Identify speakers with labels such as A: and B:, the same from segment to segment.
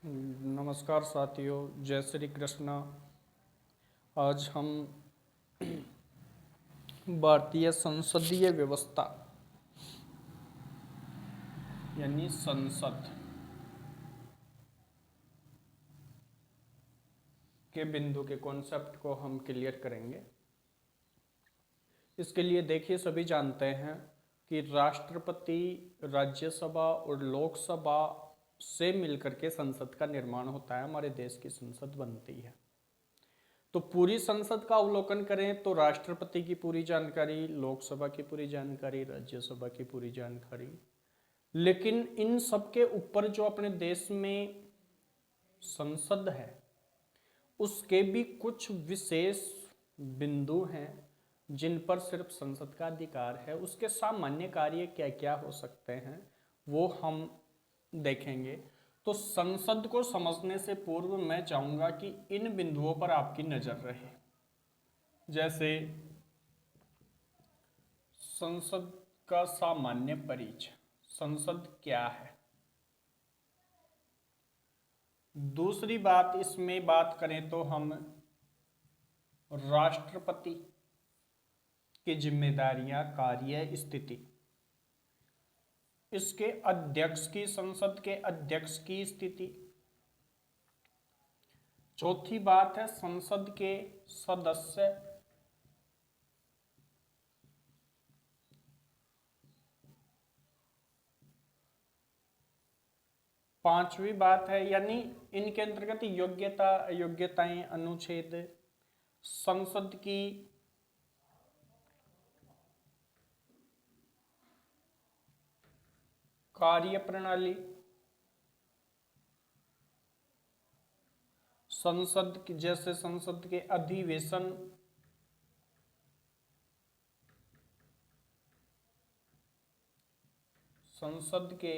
A: नमस्कार साथियों, जय श्री कृष्णा। आज हम भारतीय संसदीय व्यवस्था यानी संसद के बिंदु के कॉन्सेप्ट को हम क्लियर करेंगे। इसके लिए देखिए, सभी जानते हैं कि राष्ट्रपति, राज्यसभा और लोकसभा से मिलकर के संसद का निर्माण होता है, हमारे देश की संसद बनती है। तो पूरी संसद का अवलोकन करें तो राष्ट्रपति की पूरी जानकारी, लोकसभा की पूरी जानकारी, राज्यसभा की पूरी जानकारी, लेकिन इन सब के ऊपर जो अपने देश में संसद है उसके भी कुछ विशेष बिंदु हैं जिन पर सिर्फ संसद का अधिकार है। उसके सामान्य कार्य क्या क्या हो सकते हैं वो हम देखेंगे। तो संसद को समझने से पूर्व मैं चाहूंगा कि इन बिंदुओं पर आपकी नजर रहे। जैसे संसद का सामान्य परिचय, संसद क्या है। दूसरी बात, इसमें बात करें तो हम राष्ट्रपति की जिम्मेदारियां, कार्य, स्थिति, इसके अध्यक्ष की, संसद के अध्यक्ष की स्थिति। चौथी बात है संसद के सदस्य, पांचवी बात है यानी इनके अंतर्गत योग्यताएं, अनुच्छेद, संसद की कार्य प्रणाली, संसद की जैसे संसद के अधिवेशन, संसद के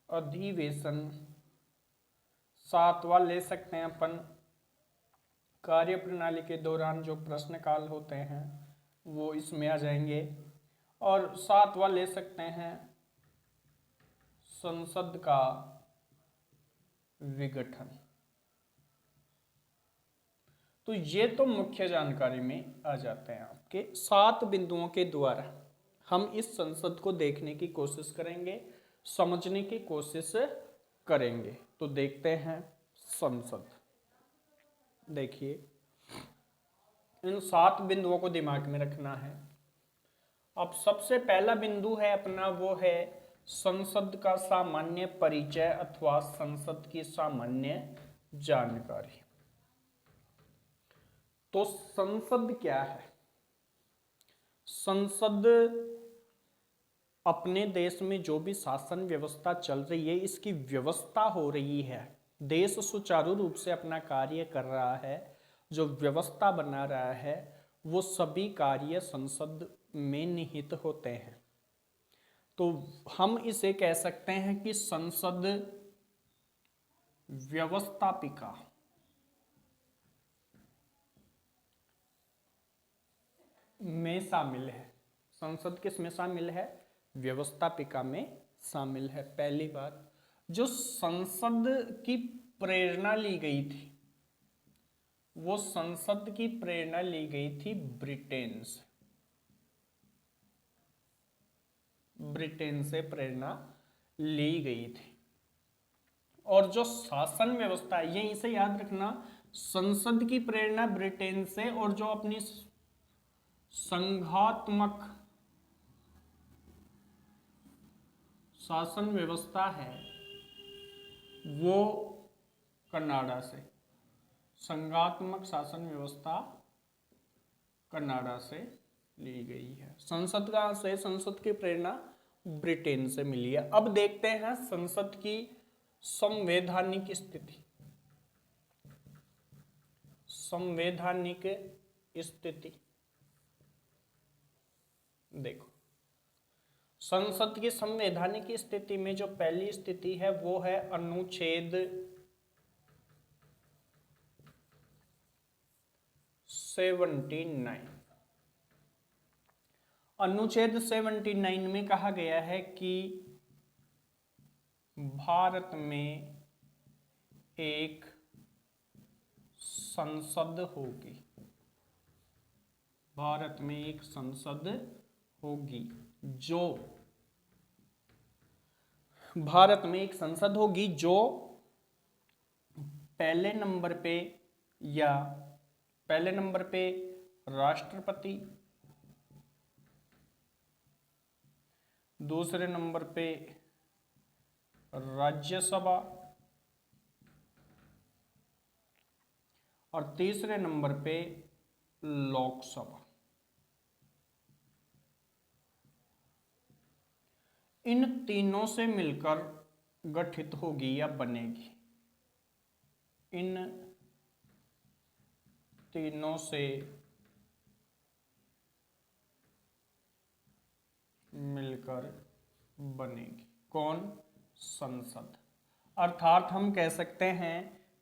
A: अधिवेशन। सातवां ले सकते हैं अपन कार्य प्रणाली के दौरान जो प्रश्नकाल होते हैं वो इसमें आ जाएंगे। और सातवां ले सकते हैं संसद का विघटन। तो ये तो मुख्य जानकारी में आ जाते हैं। आपके 7 बिंदुओं के द्वारा हम इस संसद को देखने की कोशिश करेंगे, समझने की कोशिश करेंगे। तो देखते हैं संसद। देखिए, इन 7 बिंदुओं को दिमाग में रखना है। अब सबसे पहला बिंदु है अपना, वो है संसद का सामान्य परिचय अथवा संसद की सामान्य जानकारी। तो संसद क्या है? संसद अपने देश में जो भी शासन व्यवस्था चल रही है, इसकी व्यवस्था हो रही है, देश सुचारू रूप से अपना कार्य कर रहा है, जो व्यवस्था बना रहा है, वो सभी कार्य संसद में निहित होते हैं। तो हम इसे कह सकते हैं कि संसद व्यवस्थापिका में शामिल है। संसद किस में शामिल है? व्यवस्थापिका में शामिल है। पहली बात, जो संसद की प्रेरणा ली गई थी, वो संसद की प्रेरणा ली गई थी ब्रिटेन से। ब्रिटेन से प्रेरणा ली गई थी। और जो शासन व्यवस्था है, ये इसे याद रखना, संसद की प्रेरणा ब्रिटेन से, और जो अपनी संघात्मक शासन व्यवस्था है वो कनाडा से। संघात्मक शासन व्यवस्था कनाडा से ली गई है। संसद का से संसद की प्रेरणा ब्रिटेन से मिली है। अब देखते हैं संसद की संवैधानिक स्थिति। संवैधानिक स्थिति देखो, संसद की संवैधानिक स्थिति में जो पहली स्थिति है वो है अनुच्छेद 79। अनुच्छेद 79 में कहा गया है कि भारत में एक संसद होगी। भारत में एक संसद होगी जो भारत में एक संसद होगी जो पहले नंबर पे राष्ट्रपति, दूसरे नंबर पे राज्यसभा और तीसरे नंबर पे लोकसभा। इन तीनों से मिलकर गठित होगी या बनेगी। इन तीनों से मिलकर बनेगी कौन? संसद। अर्थात हम कह सकते हैं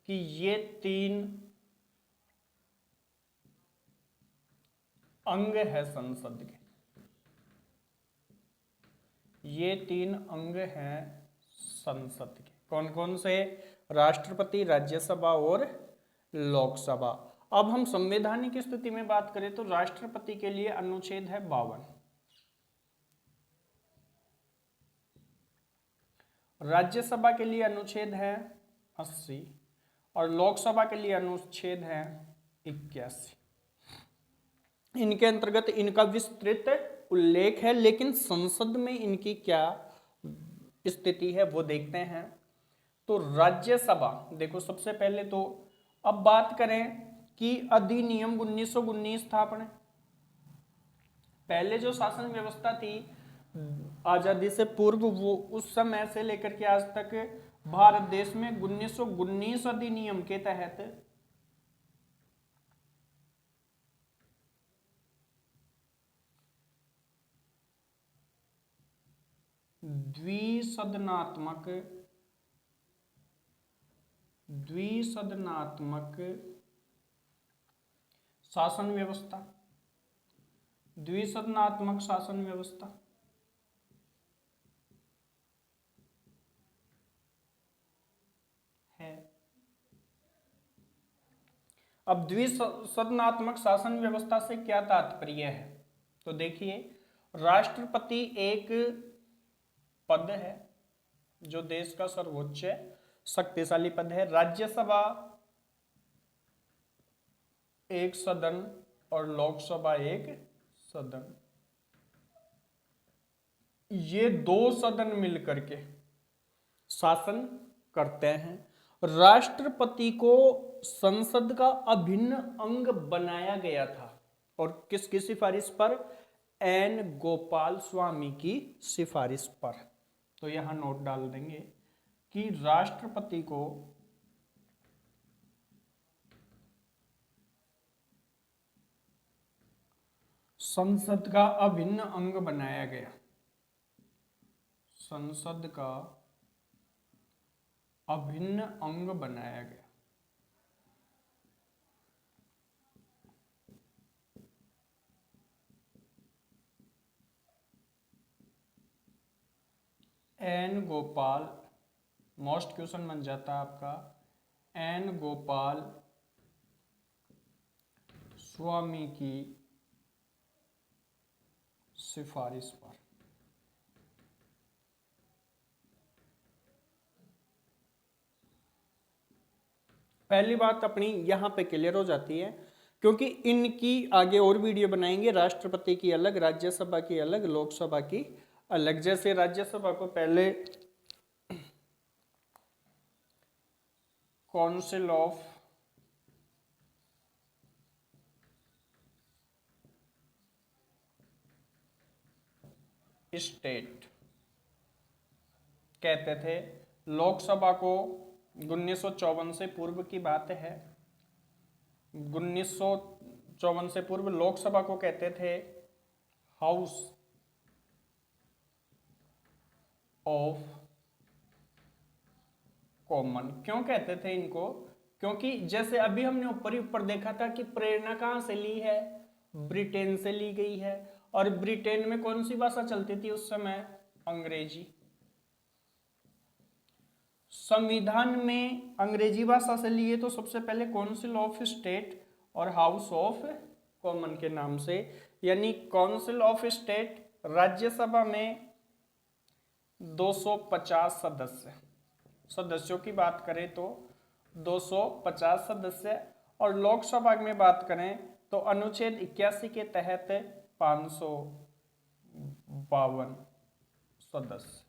A: कि ये तीन अंग है संसद के। ये तीन अंग हैं संसद के। कौन कौन से? राष्ट्रपति, राज्यसभा और लोकसभा। अब हम संवैधानिक स्थिति में बात करें तो राष्ट्रपति के लिए अनुच्छेद है 52, राज्यसभा के लिए अनुच्छेद है 80 और लोकसभा के लिए अनुच्छेद है 81। इनके अंतर्गत इनका विस्तृत उल्लेख है, लेकिन संसद में इनकी क्या स्थिति है वो देखते हैं। तो राज्यसभा देखो, सबसे पहले तो अब बात करें कि अधिनियम 1919 था अपने। पहले जो शासन व्यवस्था थी आजादी से पूर्व, वो उस समय से लेकर के आज तक भारत देश में 1919 अधिनियम के तहत द्विसदनात्मक शासन व्यवस्था, द्विसदनात्मक शासन व्यवस्था है। अब द्विसदनात्मक शासन व्यवस्था से क्या तात्पर्य है? तो देखिए, राष्ट्रपति एक पद है जो देश का सर्वोच्च शक्तिशाली पद है। राज्यसभा एक सदन और लोकसभा एक सदन, ये दो सदन मिलकर के शासन करते हैं। राष्ट्रपति को संसद का अभिन्न अंग बनाया गया था और किसकी सिफारिश पर? एन गोपाल स्वामी की सिफारिश पर। तो यहां नोट डाल देंगे कि राष्ट्रपति को संसद का अभिन्न अंग बनाया गया। संसद का अभिन्न अंग बनाया गया। एन गोपाल, मोस्ट क्वेश्चन बन जाता है आपका, एन गोपाल स्वामी की सिफारिश पर। पहली बात अपनी यहां पे क्लियर हो जाती है, क्योंकि इनकी आगे और वीडियो बनाएंगे। राष्ट्रपति की अलग, राज्यसभा की अलग, लोकसभा की अलग। जैसे राज्यसभा को पहले काउंसिल ऑफ स्टेट कहते थे। लोकसभा को 1954 से पूर्व की बात है, 1954 से पूर्व लोकसभा को कहते थे हाउस ऑफ कॉमन। क्यों कहते थे इनको? क्योंकि जैसे अभी हमने ऊपर ही ऊपर देखा था कि प्रेरणा कहां से ली है? ब्रिटेन से ली गई है। और ब्रिटेन में कौन सी भाषा चलती थी उस समय? अंग्रेजी। संविधान में अंग्रेजी भाषा से लिए तो सबसे पहले काउंसिल ऑफ स्टेट और हाउस ऑफ कॉमन के नाम से, यानी काउंसिल ऑफ स्टेट राज्यसभा में 250 सदस्यों की बात करें तो 250 सदस्य, और लोकसभा में बात करें तो अनुच्छेद 81 के तहत 552 सदस्य।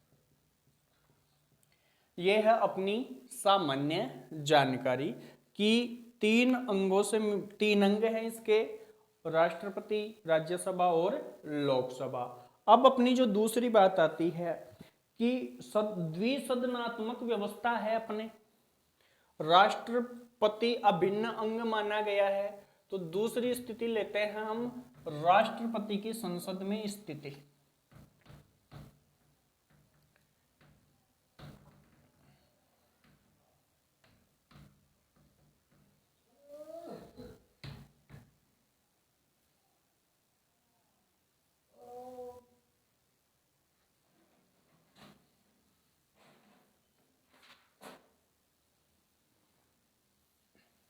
A: यह है अपनी सामान्य जानकारी कि 3 अंग हैं इसके, राष्ट्रपति, राज्यसभा और लोकसभा। अब अपनी जो दूसरी बात आती है कि द्विसदनात्मक व्यवस्था है, अपने राष्ट्रपति अभिन्न अंग माना गया है, तो दूसरी स्थिति लेते हैं हम राष्ट्रपति की संसद में स्थिति।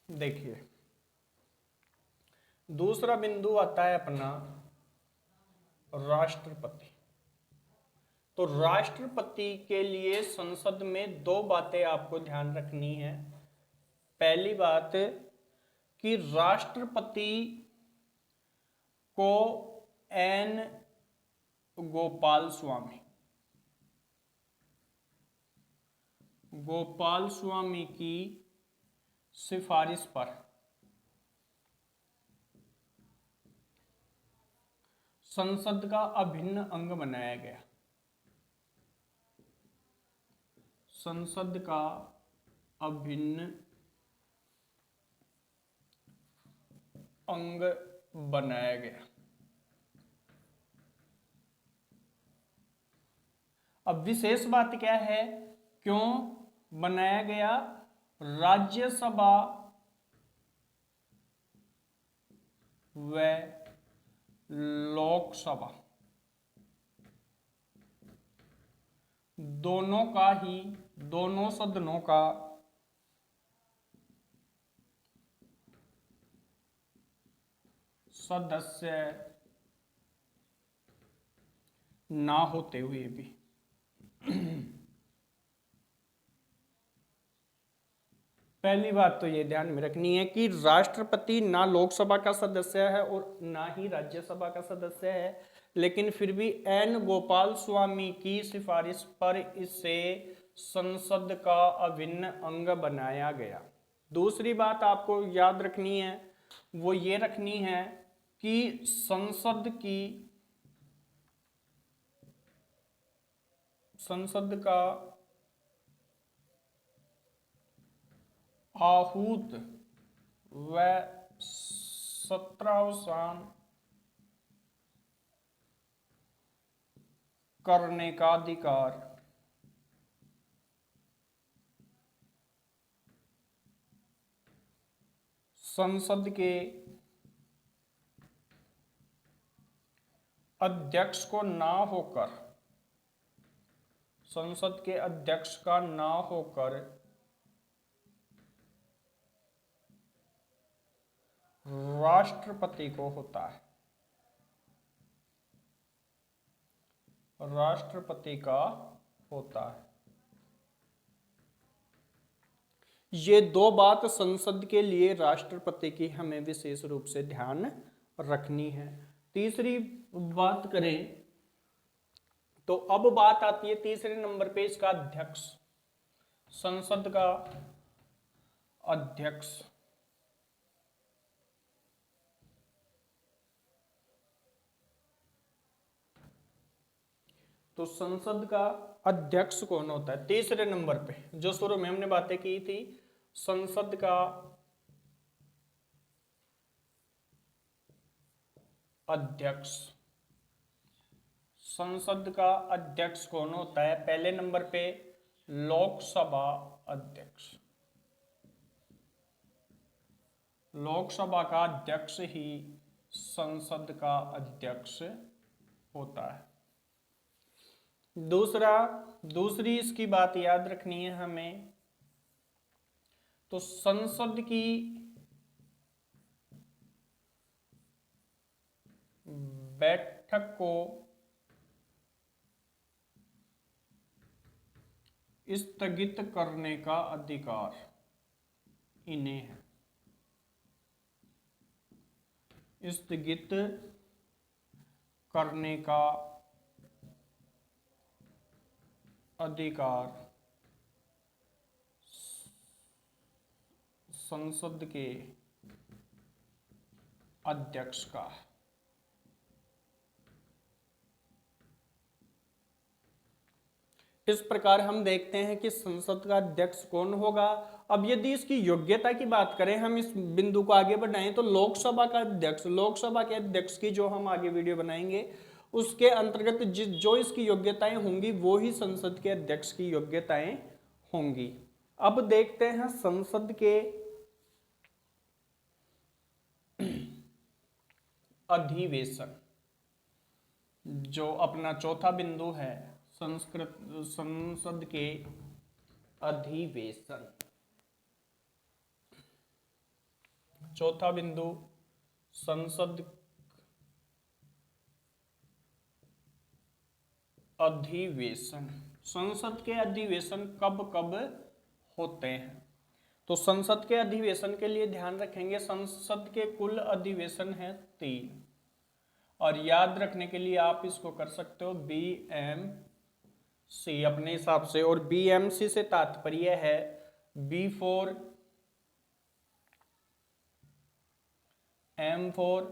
A: देखिए, दूसरा बिंदु आता है अपना राष्ट्रपति। तो राष्ट्रपति के लिए संसद में 2 बातें आपको ध्यान रखनी है। पहली बात कि राष्ट्रपति को एन गोपाल स्वामी की सिफारिश पर संसद का अभिन्न अंग बनाया गया। संसद का अभिन्न अंग बनाया गया। अब विशेष बात क्या है, क्यों बनाया गया? राज्यसभा व लोकसभा दोनों सदनों का सदस्य ना होते हुए भी पहली बात तो ये ध्यान में रखनी है कि राष्ट्रपति ना लोकसभा का सदस्य है और ना ही राज्यसभा का सदस्य है, लेकिन फिर भी एन गोपाल स्वामी की सिफारिश पर इसे संसद का अभिन्न अंग बनाया गया। दूसरी बात आपको याद रखनी है, वो ये रखनी है कि संसद का आहूत व सत्रावसान करने का अधिकार संसद के अध्यक्ष को ना होकर, संसद के अध्यक्ष का ना होकर राष्ट्रपति को होता है। राष्ट्रपति का होता है। ये 2 बात संसद के लिए राष्ट्रपति की हमें विशेष रूप से ध्यान रखनी है। तीसरी बात करें तो अब बात आती है तीसरे नंबर पे इसका अध्यक्ष, संसद का अध्यक्ष। तो संसद का अध्यक्ष कौन होता है? तीसरे नंबर पे जो शुरू में हमने बातें की थी, संसद का अध्यक्ष। संसद का अध्यक्ष कौन होता है? पहले नंबर पे लोकसभा अध्यक्ष। लोकसभा का अध्यक्ष ही संसद का अध्यक्ष होता है। दूसरी इसकी बात याद रखनी है हमें तो संसद की बैठक को स्थगित करने का अधिकार इन्हें है। स्थगित करने का अधिकार संसद के अध्यक्ष का है। इस प्रकार हम देखते हैं कि संसद का अध्यक्ष कौन होगा। अब यदि इसकी योग्यता की बात करें, हम इस बिंदु को आगे बढ़ाएं तो लोकसभा का अध्यक्ष, लोकसभा के अध्यक्ष की जो हम आगे वीडियो बनाएंगे उसके अंतर्गत जो इसकी योग्यताएं होंगी वो ही संसद के अध्यक्ष की योग्यताएं होंगी। अब देखते हैं संसद के अधिवेशन, जो अपना चौथा बिंदु है, संसद के अधिवेशन। चौथा बिंदु संसद अधिवेशन। संसद के अधिवेशन कब कब होते हैं? तो संसद के अधिवेशन के लिए ध्यान रखेंगे संसद के कुल अधिवेशन है 3, और याद रखने के लिए आप इसको कर सकते हो BMC अपने हिसाब से, और BMC से तात्पर्य है B4 M4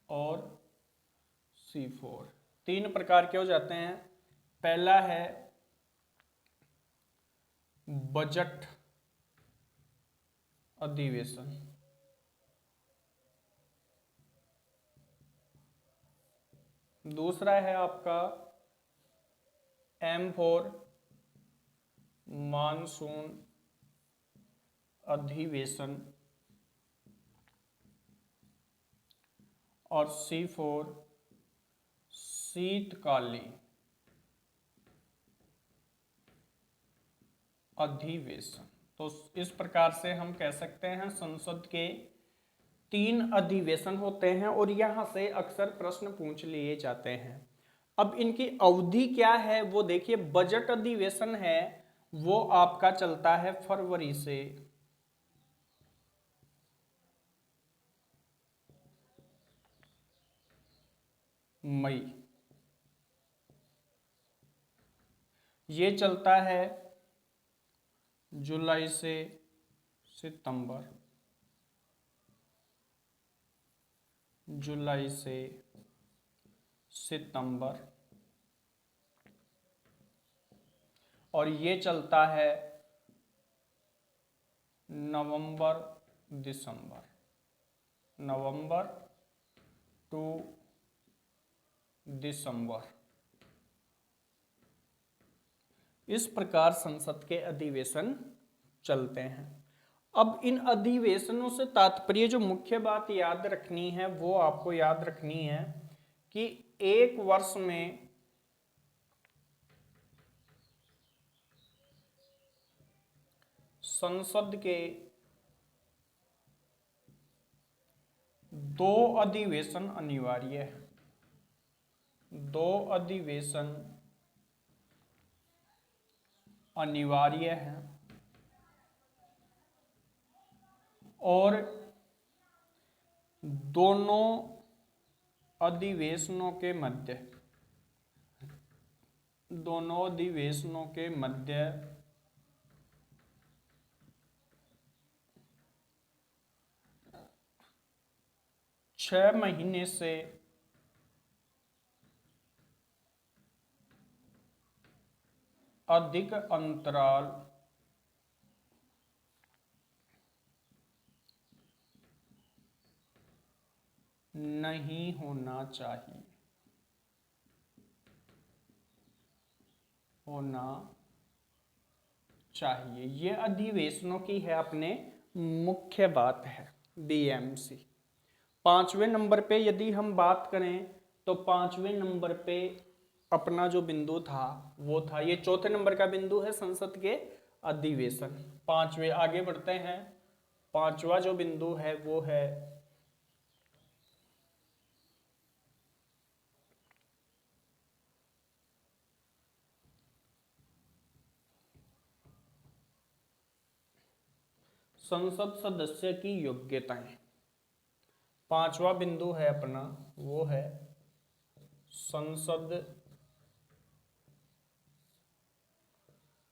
A: और C4। 3 प्रकार के हो जाते हैं। पहला है बजट अधिवेशन, दूसरा है आपका M4 मानसून अधिवेशन, और C4 शीतकालीन अधिवेशन। तो इस प्रकार से हम कह सकते हैं संसद के 3 अधिवेशन होते हैं और यहां से अक्सर प्रश्न पूछ लिए जाते हैं। अब इनकी अवधि क्या है वो देखिए। बजट अधिवेशन है वो आपका चलता है फरवरी से मई, ये चलता है जुलाई से सितंबर, जुलाई से सितंबर, और ये चलता है नवंबर दिसंबर, नवंबर टू दिसंबर। इस प्रकार संसद के अधिवेशन चलते हैं। अब इन अधिवेशनों से तात्पर्य, जो मुख्य बात याद रखनी है वो आपको याद रखनी है कि एक वर्ष में संसद के 2 अधिवेशन अनिवार्य है। 2 अधिवेशन अनिवार्य है, और दोनों अधिवेशनों के मध्य 6 महीने से अधिक अंतराल नहीं होना चाहिए, ये अधिवेशनों की है अपने मुख्य बात है BMC। 5वें नंबर पे यदि हम बात करें तो 5वें नंबर पे अपना जो बिंदु था वो था, ये 4थे नंबर का बिंदु है संसद के अधिवेशन। पांचवे, आगे बढ़ते हैं। पांचवा जो बिंदु है वो है संसद सदस्य की योग्यताएं। पांचवा बिंदु है अपना वो है संसद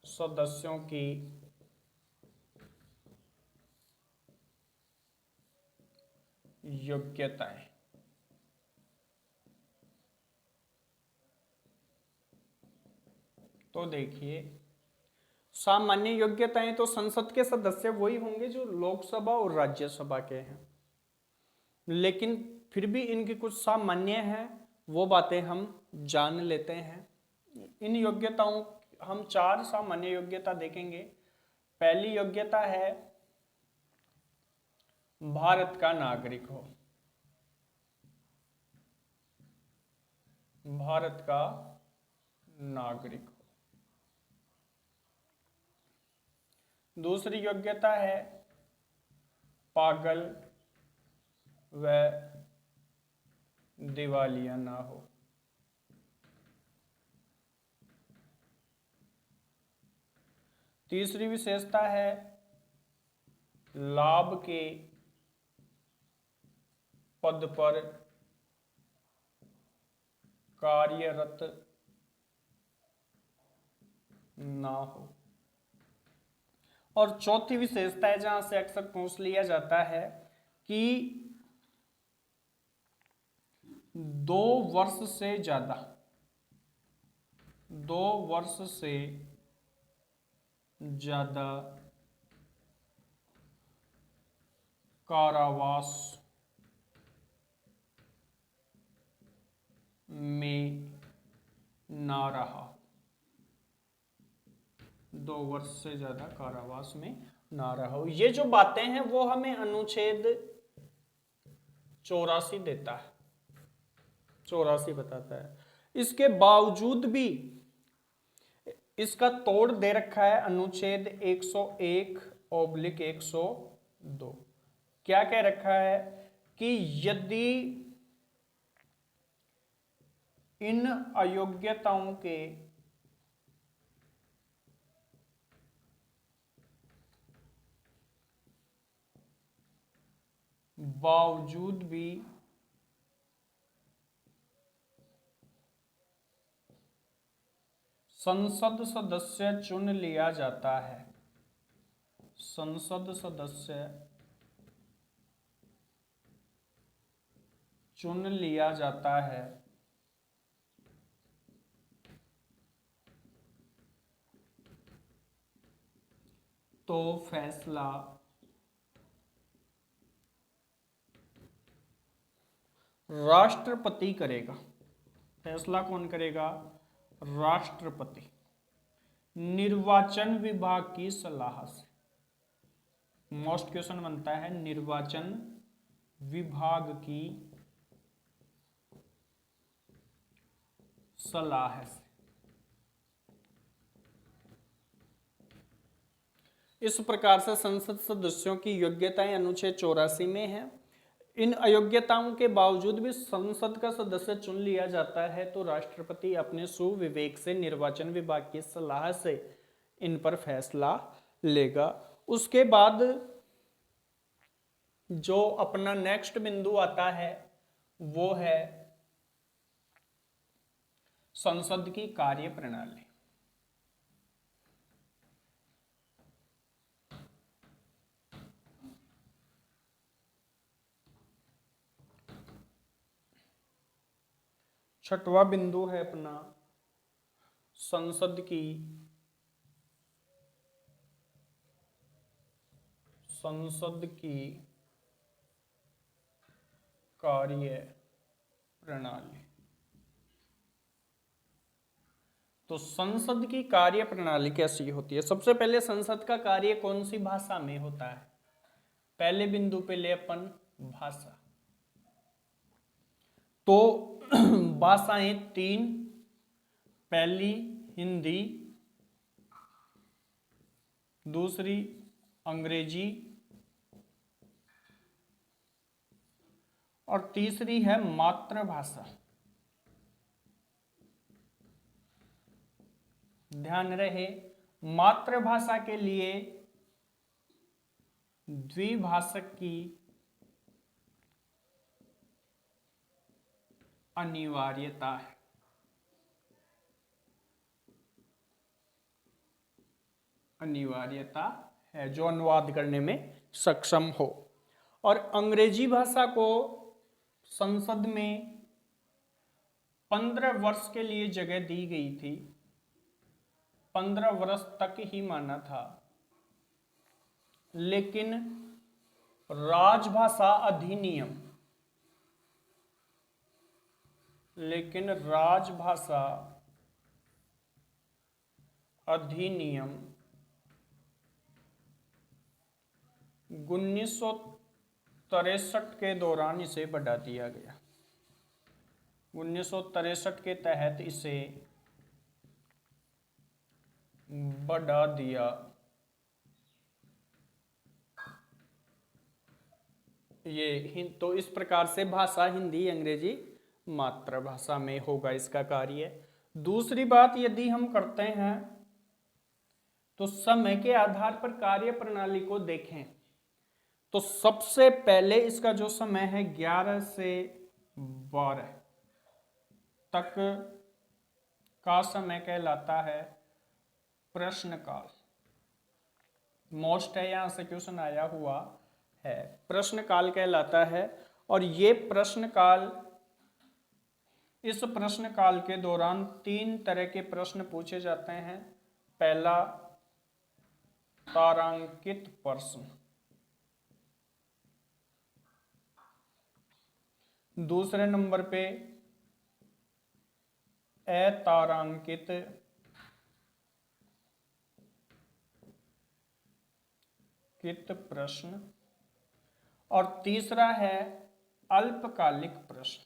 A: सदस्यों की योग्यताएं। तो देखिए, सामान्य योग्यताएं तो संसद के सदस्य वही होंगे जो लोकसभा और राज्यसभा के हैं, लेकिन फिर भी इनकी कुछ सामान्य हैं, वो बातें हम जान लेते हैं। इन योग्यताओं, हम 4 सामान्य योग्यता देखेंगे। पहली योग्यता है भारत का नागरिक हो, भारत का नागरिक हो। दूसरी योग्यता है पागल व दिवालिया ना हो। तीसरी विशेषता है लाभ के पद पर कार्यरत ना हो। और चौथी विशेषता है, जहां से अक्सर पूछ लिया जाता है कि 2 वर्ष से ज्यादा, 2 वर्ष से ज्यादा कारावास में ना रहा, 2 वर्ष से ज्यादा कारावास में ना रहा हो। ये जो बातें हैं वो हमें अनुच्छेद 84 देता है, 84 बताता है। इसके बावजूद भी इसका तोड़ दे रखा है अनुच्छेद 101/102। क्या कह रखा है कि यदि इन अयोग्यताओं के बावजूद भी संसद सदस्य चुन लिया जाता है, संसद सदस्य चुन लिया जाता है, तो फैसला राष्ट्रपति करेगा। फैसला कौन करेगा? राष्ट्रपति, निर्वाचन विभाग की सलाह से। मोस्ट क्वेश्चन बनता है निर्वाचन विभाग की सलाह से। इस प्रकार से संसद सदस्यों की योग्यताएं अनुच्छेद 84 में है। इन अयोग्यताओं के बावजूद भी संसद का सदस्य चुन लिया जाता है, तो राष्ट्रपति अपने सुविवेक से निर्वाचन विभाग की सलाह से इन पर फैसला लेगा। उसके बाद जो अपना नेक्स्ट बिंदु आता है वो है संसद की कार्य प्रणाली। छठवां बिंदु है अपना संसद की कार्य प्रणाली। तो संसद की कार्य प्रणाली कैसी होती है? सबसे पहले संसद का कार्य कौन सी भाषा में होता है? पहले बिंदु पे ले अपन भाषा। तो भाषाएं 3, पहली हिंदी, दूसरी अंग्रेजी और तीसरी है मातृभाषा। ध्यान रहे, मातृभाषा के लिए द्विभाषक की अनिवार्यता है। अनिवार्यता है जो अनुवाद करने में सक्षम हो। और अंग्रेजी भाषा को संसद में 15 वर्ष के लिए जगह दी गई थी। 15 वर्ष तक ही माना था, लेकिन राजभाषा अधिनियम 1963 के दौरान इसे बढ़ा दिया गया। 1963 के तहत इसे बढ़ा दिया। तो इस प्रकार से भाषा हिंदी अंग्रेजी मातृभाषा में होगा इसका कार्य। दूसरी बात यदि हम करते हैं तो समय के आधार पर कार्य प्रणाली को देखें तो सबसे पहले इसका जो समय है 11 से 12 तक का समय कहलाता है प्रश्नकाल। मोस्ट है, यहां से क्वेश्चन आया हुआ है, प्रश्नकाल कहलाता है। और ये प्रश्नकाल, इस प्रश्नकाल के दौरान 3 तरह के प्रश्न पूछे जाते हैं। पहला तारांकित प्रश्न, दूसरे नंबर पे अतारांकित प्रश्न और तीसरा है अल्पकालिक प्रश्न।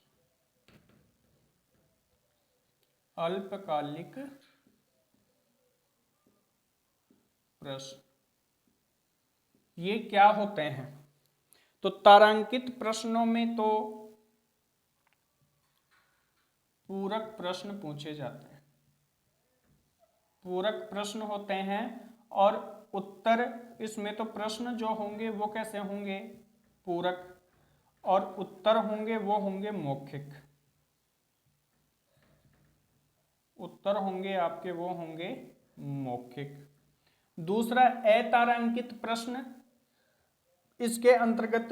A: अल्पकालिक प्रश्न ये क्या होते हैं? तो तारांकित प्रश्नों में तो पूरक प्रश्न पूछे जाते हैं। पूरक प्रश्न होते हैं और उत्तर, इसमें तो प्रश्न जो होंगे वो कैसे होंगे? पूरक, और उत्तर होंगे वो होंगे मौखिक। उत्तर होंगे आपके वो होंगे मौखिक। दूसरा अतारांकित प्रश्न, इसके अंतर्गत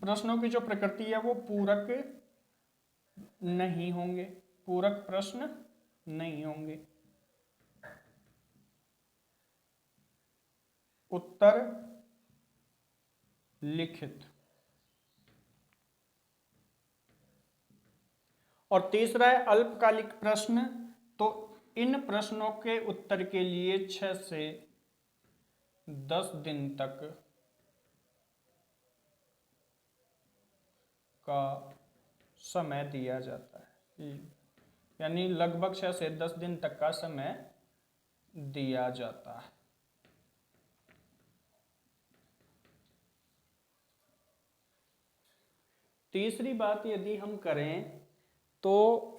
A: प्रश्नों की जो प्रकृति है वो पूरक नहीं होंगे, पूरक प्रश्न नहीं होंगे। उत्तर लिखित। और तीसरा है अल्पकालिक प्रश्न। तो इन प्रश्नों के उत्तर के लिए 6 से 10 दिन तक का समय दिया जाता है, यानी लगभग 6 से 10 दिन तक का समय दिया जाता है। तीसरी बात यदि हम करें तो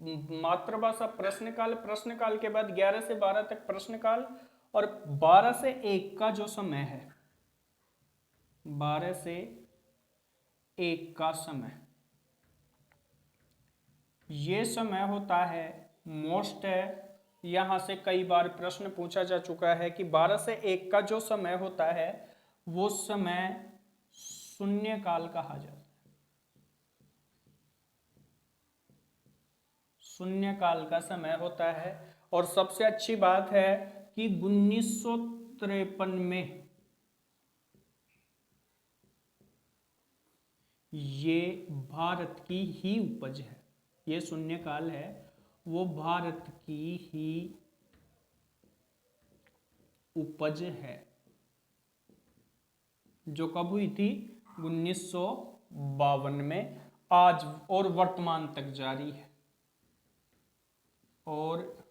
A: मातृभाषा प्रश्नकाल, प्रश्नकाल के बाद 11 से 12 तक प्रश्नकाल, और 12 से 1 का जो समय है, 12 से 1 का समय, ये समय होता है मोस्ट है। यहां से कई बार प्रश्न पूछा जा चुका है कि 12 से 1 का जो समय होता है वो समय शून्यकाल कहा जाता है। शून्यकाल का समय होता है। और सबसे अच्छी बात है कि 1953 में ये भारत की ही उपज है। ये शून्यकाल है वो भारत की ही उपज है, जो कब हुई थी? 1952 में। आज और वर्तमान तक जारी है, और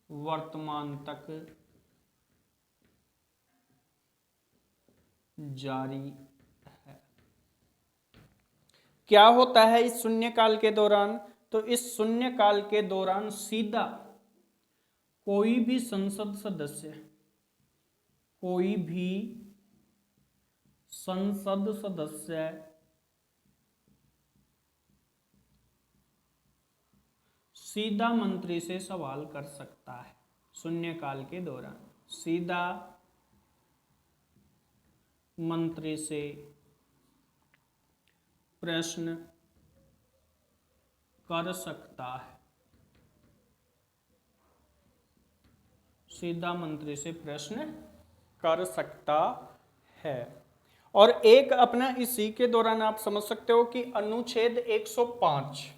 A: वर्तमान तक जारी है। क्या होता है इस शून्यकाल के दौरान? तो इस शून्यकाल के दौरान सीधा कोई भी संसद सदस्य, कोई भी संसद सदस्य सीधा मंत्री से सवाल कर सकता है। शून्यकाल के दौरान सीधा मंत्री से प्रश्न कर सकता है, सीधा मंत्री से प्रश्न कर सकता है। और एक अपना इसी के दौरान आप समझ सकते हो कि अनुच्छेद 105,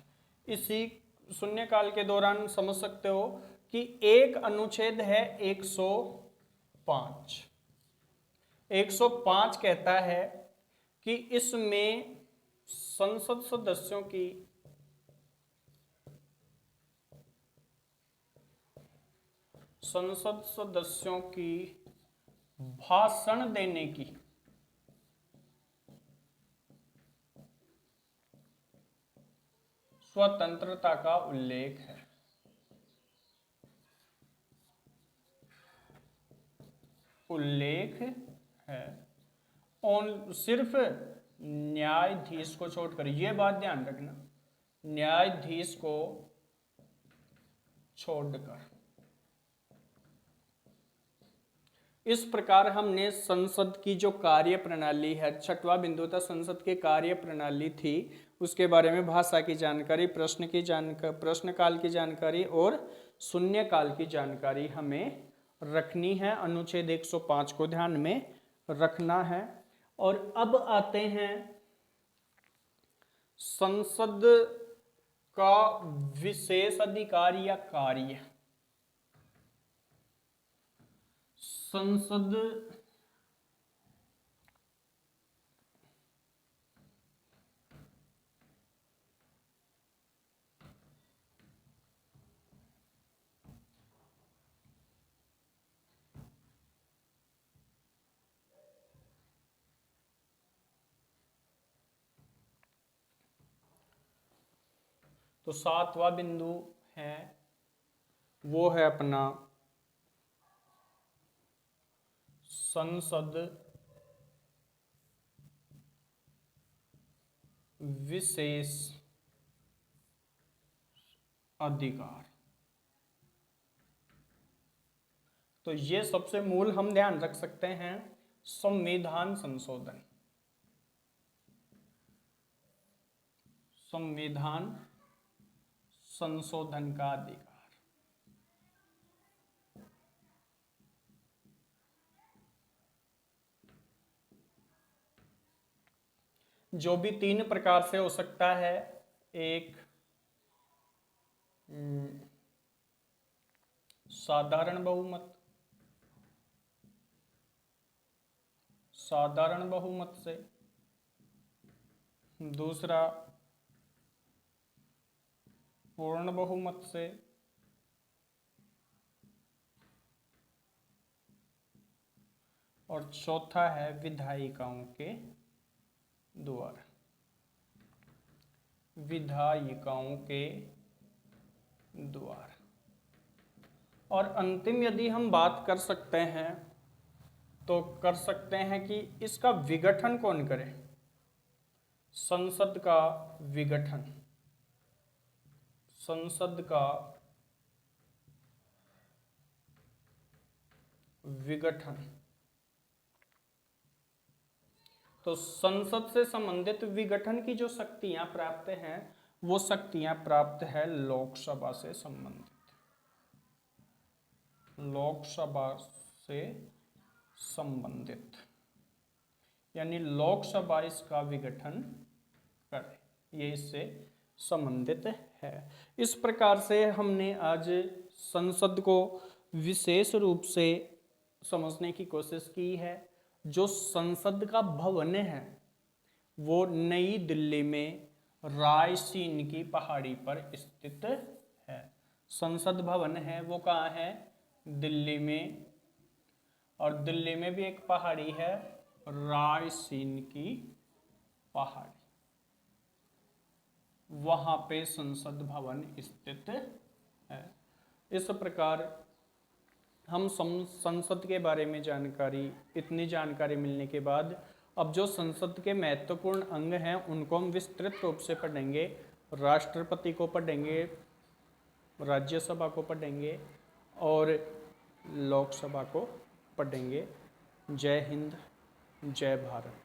A: इसी शून्यकाल के दौरान समझ सकते हो कि एक अनुच्छेद है 105। 105 कहता है कि इसमें संसद सदस्यों की भाषण देने की स्वतंत्रता का उल्लेख है। और सिर्फ न्यायाधीश को छोड़कर, यह बात ध्यान रखना, न्यायाधीश को छोड़कर। इस प्रकार हमने संसद की जो कार्य प्रणाली है, छठवां बिंदु था संसद की कार्य प्रणाली थी, उसके बारे में भाषा की जानकारी, प्रश्नकाल की जानकारी और शून्यकाल की जानकारी हमें रखनी है। अनुच्छेद 105 को ध्यान में रखना है। और अब आते हैं संसद का विशेष अधिकार या कार्य। संसद तो सातवां बिंदु है वो है अपना संसद विशेष अधिकार। तो ये सबसे मूल हम ध्यान रख सकते हैं, संविधान संशोधन। संविधान संशोधन का अधिकार। जो भी 3 प्रकार से हो सकता है, एक साधारण बहुमत से, दूसरा पूर्ण बहुमत से, और चौथा है विधायिकाओं के द्वारा। विधायिकाओं के द्वारा। और अंतिम यदि हम बात कर सकते हैं तो कर सकते हैं कि इसका विघटन कौन करे। संसद का विघटन। संसद का विघटन। तो संसद से संबंधित विघटन की जो शक्तियां प्राप्त हैं, वो शक्तियां प्राप्त है लोकसभा से संबंधित। लोकसभा से संबंधित, यानी लोकसभा इसका विघटन करे, ये इससे संबंधित है। इस प्रकार से हमने आज संसद को विशेष रूप से समझने की कोशिश की है। जो संसद का भवन है वो नई दिल्ली में रायसीन की पहाड़ी पर स्थित है। संसद भवन है वो कहाँ है? दिल्ली में। और दिल्ली में भी एक पहाड़ी है, रायसीन की पहाड़ी, वहां पे संसद भवन स्थित है। इस प्रकार हम संसद के बारे में इतनी जानकारी मिलने के बाद अब जो संसद के महत्वपूर्ण अंग हैं उनको हम विस्तृत रूप से पढ़ेंगे। राष्ट्रपति को पढ़ेंगे, राज्यसभा को पढ़ेंगे और लोकसभा को पढ़ेंगे। जय हिंद, जय भारत।